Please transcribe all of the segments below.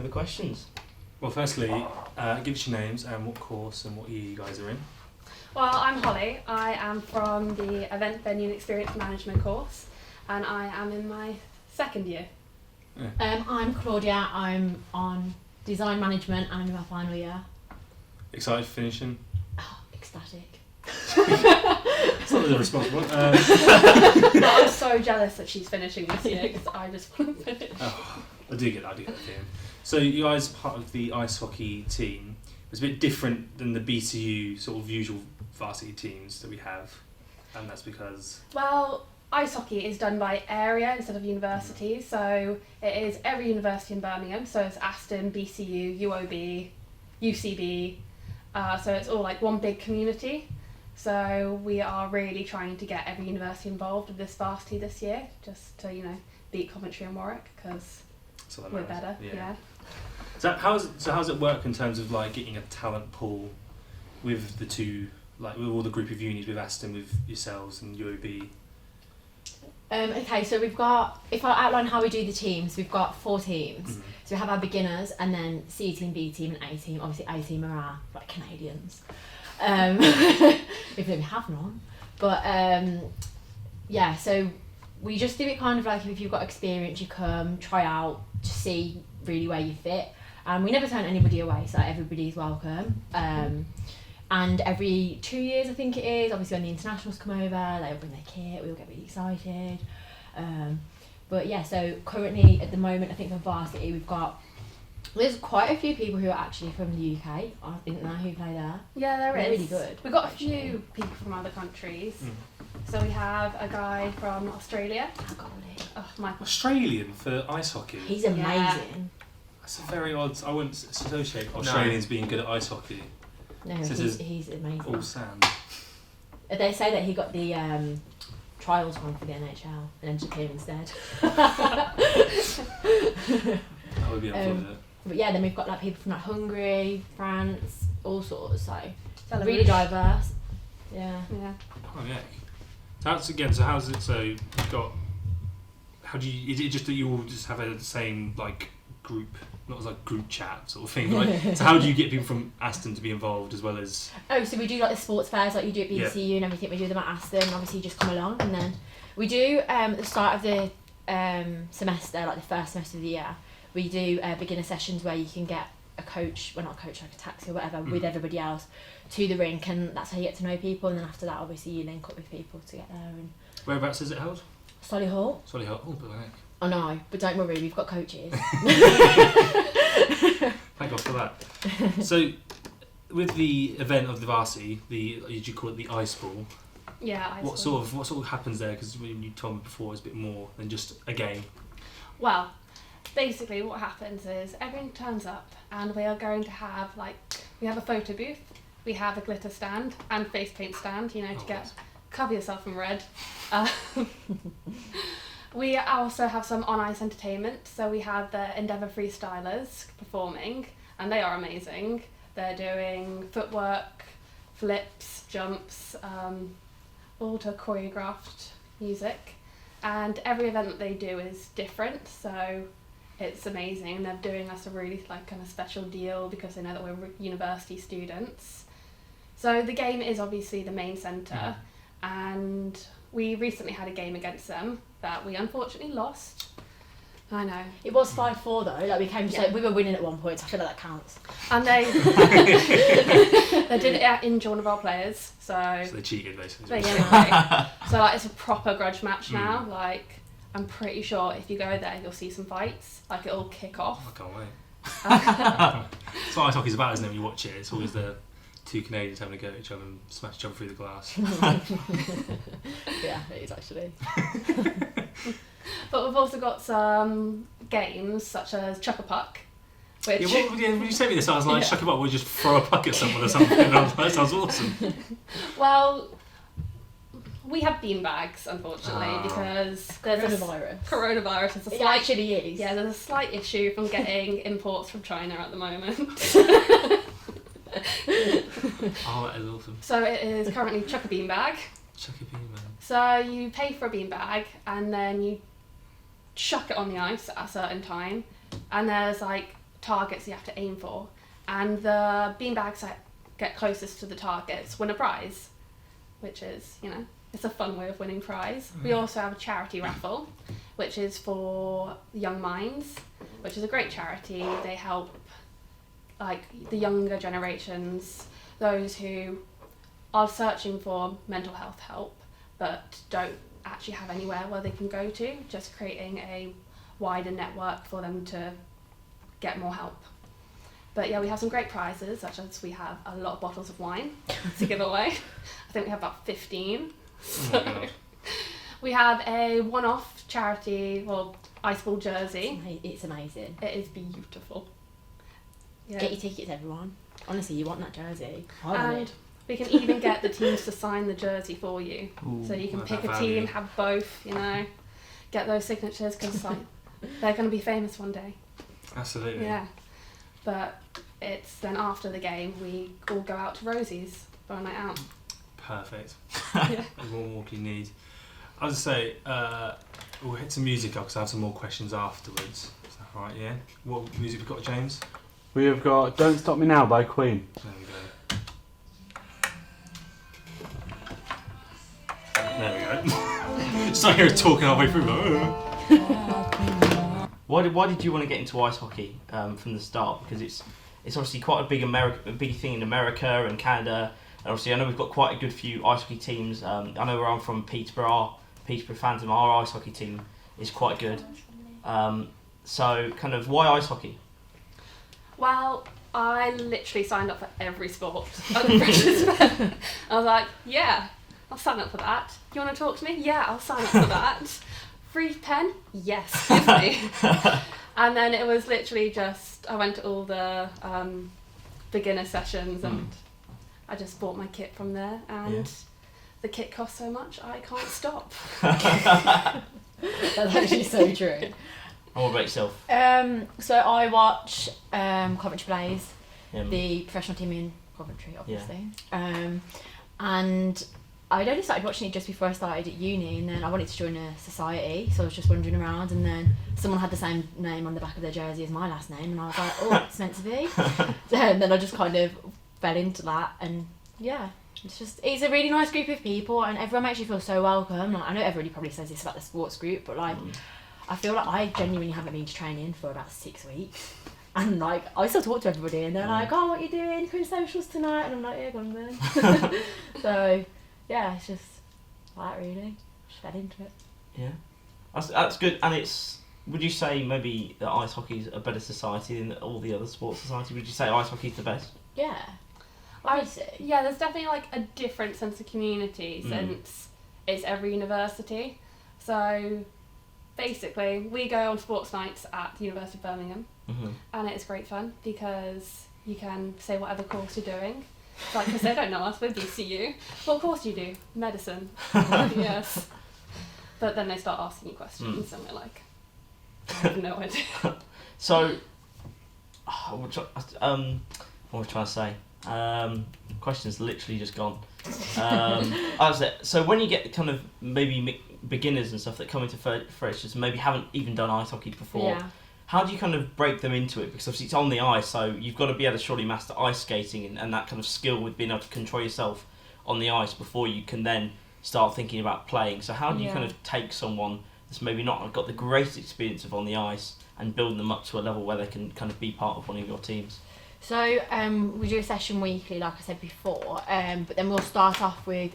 The questions. Well, firstly, give us your names and what course and what year you guys are in. Well, I'm Holly. I am from the Event Venue and Experience Management course, and I am in my second year. Yeah. I'm Claudia. I'm on Design Management and I'm in my final year. Excited for finishing? Oh, ecstatic. It's not the responsible one. I'm so jealous that she's finishing this year because I just want to finish. Oh, I do get the feeling. So you guys are part of the ice hockey team. It's a bit different than the BCU sort of usual varsity teams that we have, and that's because... Well, ice hockey is done by area instead of university, so it is every university in Birmingham, so it's Aston, BCU, UOB, UCB, so it's all like one big community. So we are really trying to get every university involved with this varsity this year, just to, beat Coventry and Warwick, because we're better, yeah. So how does it work in terms of like getting a talent pool with the two, like with all the group of unis, with Aston, with yourselves and UOB? Okay, so we've got, if I outline how we do the teams, we've got 4 teams. Mm-hmm. So we have our beginners and then C team, B team and A team. Obviously A team are our like Canadians. Even though we have none. But yeah, so we just do it kind of like if you've got experience, you come, try out, to see really where you fit. We never turn anybody away, so everybody's welcome. And every 2 years, I think it is, obviously when the internationals come over, they'll bring their kit, we all get really excited. But yeah, so currently at the moment, I think for varsity there's quite a few people who are actually from the UK, I didn't know who play there. Yeah, there They're is. really good. We've got a few people from other countries. So we have a guy from Australia. Oh, my. Australian for ice hockey? He's amazing. Yeah. That's a very odd... I wouldn't associate Australians being good at ice hockey. No, So he's amazing. All sand. They say that he got the trials one for the NHL and ended up here instead. That would be unfortunate. But yeah, then we've got like people from like Hungary, France, all sorts. So Belarus. really diverse. Yeah. Yeah. Oh yeah. So how's it? So you've got. How do you? Is it just that you all just have the same like group, not as like group chat sort of thing? Like, so how do you get people from Aston to be involved as well as? Oh, so we do like the sports fairs like you do at BCU and everything. We do them at Aston. Obviously, you just come along, and then we do at the start of the semester, like the first semester of the year. We do beginner sessions where you can get a coach, well not a coach, like a taxi or whatever, with everybody else to the rink, and that's how you get to know people. And then after that, obviously, you link up with people to get there. And Whereabouts is it held? Solihull. Solihull. Oh, blimey. Oh no, but don't worry, we've got coaches. Thank God for that. So, with the event of the varsity, you call it the IceBull. Yeah, What sort of happens there? Because when you told me before, it's a bit more than just a game. Well, basically what happens is everyone turns up and we are going to have we have a photo booth, we have a glitter stand and face paint stand, to cover yourself in red. We also have some on-ice entertainment, so we have the Endeavour Freestylers performing, and they are amazing. They're doing footwork, flips, jumps, all to choreographed music, and every event that they do is different, so it's amazing. They're doing us a really kind of special deal because they know that we're university students. So the game is obviously the main centre, and we recently had a game against them that we unfortunately lost. I know. It was 5-4 though, like we came to we were winning at one point, so I feel like that counts. And they did it in one of our players, so they cheated basically. So it's a proper grudge match now. I'm pretty sure if you go there, you'll see some fights. It'll kick off. I can't wait. That's what ice hockey's about, isn't it? When you watch it, it's always the two Canadians having a go at each other and smash each other through the glass. Yeah, it is actually. But we've also got some games such as Chuck a Puck. Which when you sent me this, I was like, Chuck a Puck, we'll just throw a puck at someone or something. And I was like, that sounds awesome. Well, we have beanbags, unfortunately, because there's coronavirus. Is a slight, it actually is. Yeah, there's a slight issue from getting imports from China at the moment. Oh, that is awesome. So it is currently Chuck a Beanbag. Chuck a Beanbag. So you pay for a beanbag and then you chuck it on the ice at a certain time, and there's targets you have to aim for, and the beanbags that get closest to the targets win a prize, which is, you know, it's a fun way of winning prize. We also have a charity raffle, which is for Young Minds, which is a great charity. They help like the younger generations, those who are searching for mental health help but don't actually have anywhere where they can go to, just creating a wider network for them to get more help. But yeah, we have some great prizes, such as we have a lot of bottles of wine to give away. I think we have about 15. So we have a one-off charity, well, IceBull jersey. It's amazing. It is beautiful. Yeah. Get your tickets, everyone. Honestly, you want that jersey. I want And it. we can even get the teams to sign the jersey for you. Ooh, So you can like pick that a value. team, have both, you know, get those signatures, because like, they're going to be famous one day. Absolutely. Yeah. But it's then after the game, we all go out to Rosie's for a night out. Perfect. Yeah. More walk you need. I was going to say, we'll hit some music up because I have some more questions afterwards. Is that right, yeah? What music have we got, James? We have got Don't Stop Me Now by Queen. There we go. There we go. Just like here talking halfway through. Why did you want to get into ice hockey from the start? Because it's obviously quite a big thing in America and Canada. And obviously, I know we've got quite a good few ice hockey teams. I know where I'm from, Peterborough fans, and our ice hockey team is quite good. So, kind of, why ice hockey? Well, I literally signed up for every sport at the freshers' fair. I was like, yeah, I'll sign up for that. You want to talk to me? Yeah, I'll sign up for that. Free pen? Yes, give me. And then it was literally just, I went to all the beginner sessions and I just bought my kit from there, and the kit costs so much I can't stop. That's actually so true. And what about yourself? So I watch Coventry Blaze, Yeah. the professional team in Coventry, obviously. And I'd only started watching it just before I started at uni, and then I wanted to join a society, so I was just wandering around, and then someone had the same name on the back of their jersey as my last name, and I was like, oh, it's meant to be. And then I just kind of fell into that, and yeah, it's a really nice group of people, and everyone makes you feel so welcome. Like, I know everybody probably says this about the sports group, but like, I feel like I genuinely haven't been to training for about 6 weeks. And like, I still talk to everybody, and they're like, oh, what are you doing? Coming socials tonight? And I'm like, yeah, go on then. So, yeah, it's just like that, really. Just fell into it. Yeah. That's good. And would you say maybe that ice hockey's a better society than all the other sports society? Would you say ice hockey's the best? Yeah. I would say. Yeah, there's definitely like a different sense of community since it's every university. So basically, we go on sports nights at the University of Birmingham, and it's great fun because you can say whatever course you're doing. Like, because they don't know us, we're BCU. What course do you do? Medicine. Yes. But then they start asking you questions, and we're like, I have no idea. So, what was I trying to say? Question's literally just gone. So when you get kind of maybe beginners and stuff that come into freshers and maybe haven't even done ice hockey before, how do you kind of break them into it? Because obviously it's on the ice, so you've got to be able to surely master ice skating and that kind of skill with being able to control yourself on the ice before you can then start thinking about playing. So how do you kind of take someone that's maybe not got the greatest experience of on the ice and build them up to a level where they can kind of be part of one of your teams? So we do a session weekly, like I said before, but then we'll start off with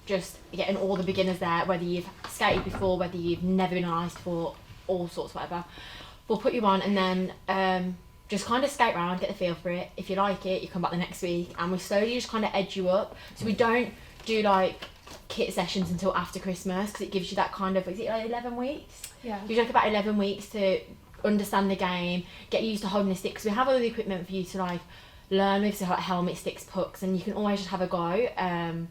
just getting all the beginners there, whether you've skated before, whether you've never been on ice before, all sorts, whatever. We'll put you on, and then just kind of skate around, get the feel for it. If you like it, you come back the next week, and we slowly just kind of edge you up. So we don't do like kit sessions until after Christmas, because it gives you that kind of, is it like 11 weeks? Yeah. Gives you like about 11 weeks to understand the game, get used to holding the stick, because we have all the equipment for you to like learn with, so like helmet, sticks, pucks, and you can always just have a go. And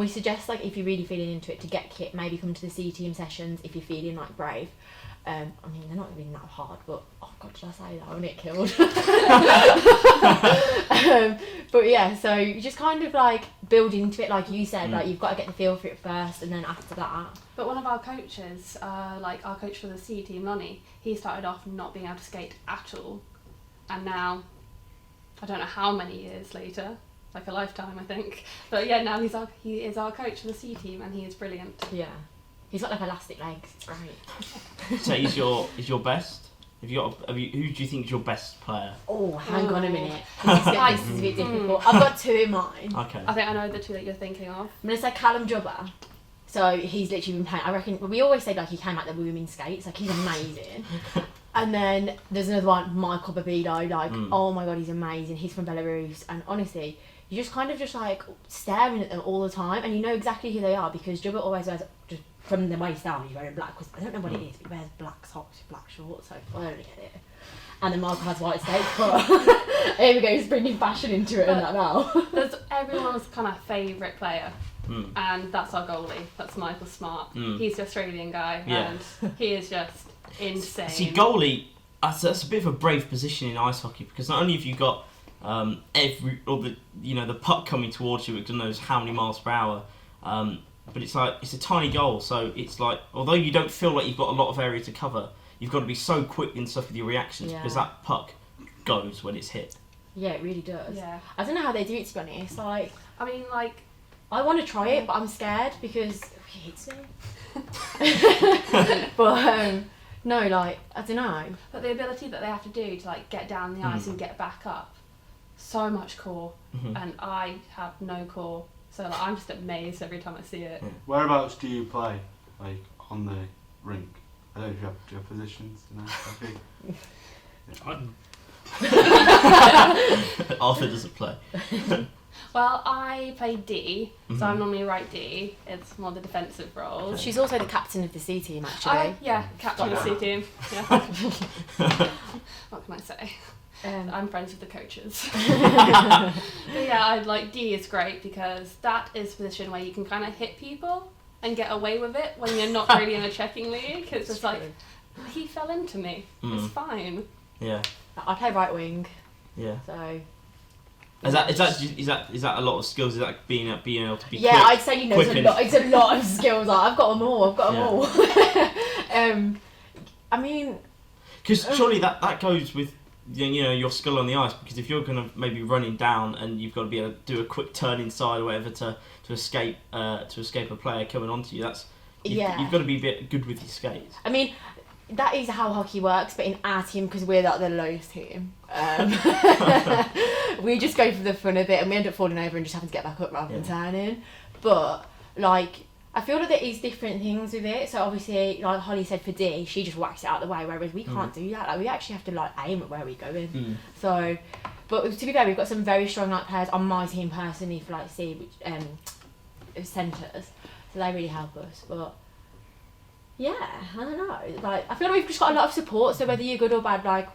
we suggest, like, if you're really feeling into it, to get kit, maybe come to the C team sessions if you're feeling like brave. I mean, they're not even that hard, but oh god, did I say that? I want to get killed. But yeah, so you just kind of like build into it, like you said, like you've got to get the feel for it first, and then after that. But one of our coaches, like our coach for the C team, Lonnie, he started off not being able to skate at all, and now, I don't know how many years later, like a lifetime, I think. But yeah, now he is our coach for the C team, and he is brilliant. Yeah. He's got like elastic legs. It's great. So is your best? Who do you think is your best player? Oh, hang on a minute. This is a bit difficult. I've got two in mind. Okay. I think I know the two that you're thinking of. I'm going to say Callum Jubber. So he's literally been playing, I reckon, we always say like he came out the women's skates, like he's amazing. And then there's another one, Michael Babido, like, oh my god, he's amazing. He's from Belarus, and honestly, you're just kind of just like staring at them all the time, and you know exactly who they are because Jubber always wears, just from the waist down, he's wearing black, I don't know what it is, but he wears black socks, black shorts, so I don't get it. And then Michael has white skates, but here we go, he's bringing fashion into it and that now. There's everyone's kind of favourite player. And that's our goalie. That's Michael Smart. He's the Australian guy, and he is just insane. See, goalie, that's a bit of a brave position in ice hockey because not only have you got the puck coming towards you at God knows how many miles per hour, but it's a tiny goal, so it's like although you don't feel like you've got a lot of area to cover, you've got to be so quick and stuff with your reactions because that puck goes when it's hit. Yeah, it really does. Yeah. I don't know how they do it, to be honest. Like, I mean, like, I want to try it, but I'm scared because he hits me. But no, like, I don't know. But the ability that they have to do to like get down the ice and get back up, so much core, and I have no core, so like, I'm just amazed every time I see it. Whereabouts do you play, like on the rink? I don't know if you have positions in that. Arthur doesn't play. Well, I play D, so I'm normally right D. It's more the defensive roles. She's also the captain of the C team, actually. Captain of the C team. Yeah. What can I say? I'm friends with the coaches. But yeah, I like D is great because that is a position where you can kind of hit people and get away with it when you're not really in a checking league. It's just like, he fell into me. It's fine. Yeah. I play right wing. Yeah. So. Is that a lot of skills? Is that being able to be? Yeah, quick, I'd say it's a lot of skills. Like, I've got them all. I mean, because surely that goes with your skill on the ice. Because if you're kind of maybe running down and you've got to be able to do a quick turn inside or whatever to escape a player coming onto you, you've got to be a bit good with your skates. I mean, that is how hockey works, but in our team, because we're like the lowest team, we just go for the fun of it and we end up falling over and just having to get back up rather than turning. But like, I feel like there is different things with it. So obviously, like Holly said for D, she just whacks it out of the way, whereas we can't do that. Like, we actually have to like aim at where we're going. So, but to be fair, we've got some very strong like players on my team personally for like C, which centres, so they really help us. But yeah, I don't know. Like, I feel like we've just got a lot of support. So whether you're good or bad, like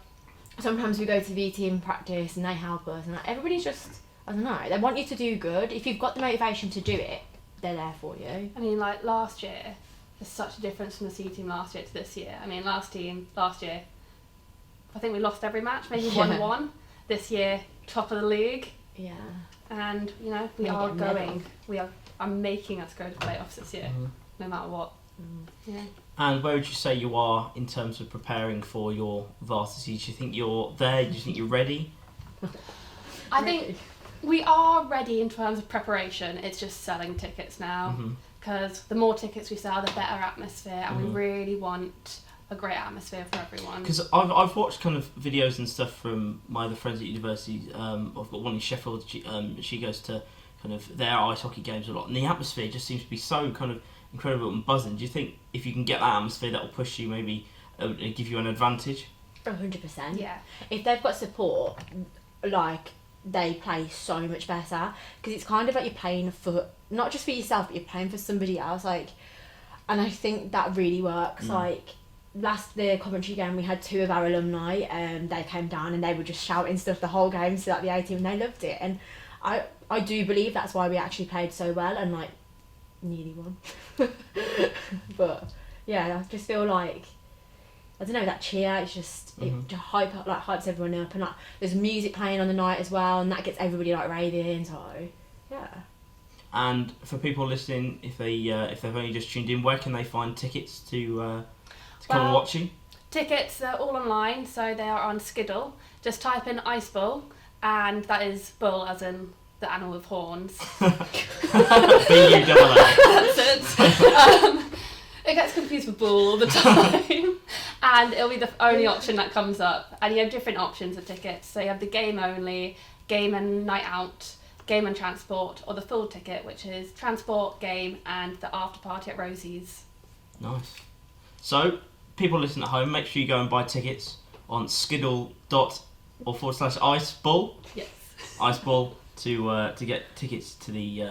sometimes we go to V team practice and they help us, and like, everybody's just, I don't know. They want you to do good. If you've got the motivation to do it, they're there for you. I mean, like last year, there's such a difference from the C team last year to this year. I mean, last year, I think we lost every match, maybe 1-1. This year, top of the league. Yeah. And I'm making us go to playoffs this year, no matter what. Yeah. And where would you say you are in terms of preparing for your varsity? Do you think you're there? Do you think you're ready? I think we are ready in terms of preparation. It's just selling tickets now, because the more tickets we sell, the better atmosphere, and we really want a great atmosphere for everyone. Because I've watched kind of videos and stuff from my other friends at university. I've got one in Sheffield. She goes to kind of their ice hockey games a lot, and the atmosphere just seems to be so kind of incredible and buzzing. Do you think if you can get that atmosphere, that will push you, maybe give you an advantage? 100%. Yeah. If they've got support, like, they play so much better, because it's kind of like you're playing for, not just for yourself, but you're playing for somebody else. Like, and I think that really works. Like, the Coventry game, we had 2 of our alumni, they came down and they were just shouting stuff the whole game to like the A team, and they loved it. And I do believe that's why we actually played so well and like nearly won. But yeah, I just feel like, I don't know, that cheer, it's just it just hypes everyone up, and like there's music playing on the night as well, and that gets everybody like raving. So yeah. And for people listening, if they've only just tuned in, where can they find tickets to come and watch you? Tickets, they're all online, so they are on Skiddle. Just type in IceBull, and that is bull as in the animal with horns. B-U-double-L. That's it. It gets confused with bull all the time. And it'll be the only option that comes up. And you have different options of tickets. So you have the game only, game and night out, game and transport, or the full ticket, which is transport, game, and the after party at Rosie's. Nice. So, people listening at home, make sure you go and buy tickets on skiddle.or/IceBull. Yes. IceBull to get tickets to the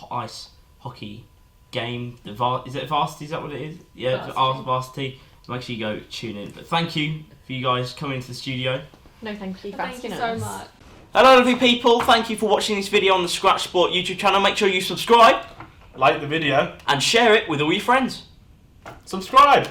ice hockey game. Is it varsity? Is that what it is? Yeah, varsity. Make sure you go tune in. But thank you for you guys coming into the studio. No, thank you for Thank asking you so us. much. Hello, lovely people. Thank you for watching this video on the Scratch Sport YouTube channel. Make sure you subscribe Like the video. and share it with all your friends. Subscribe.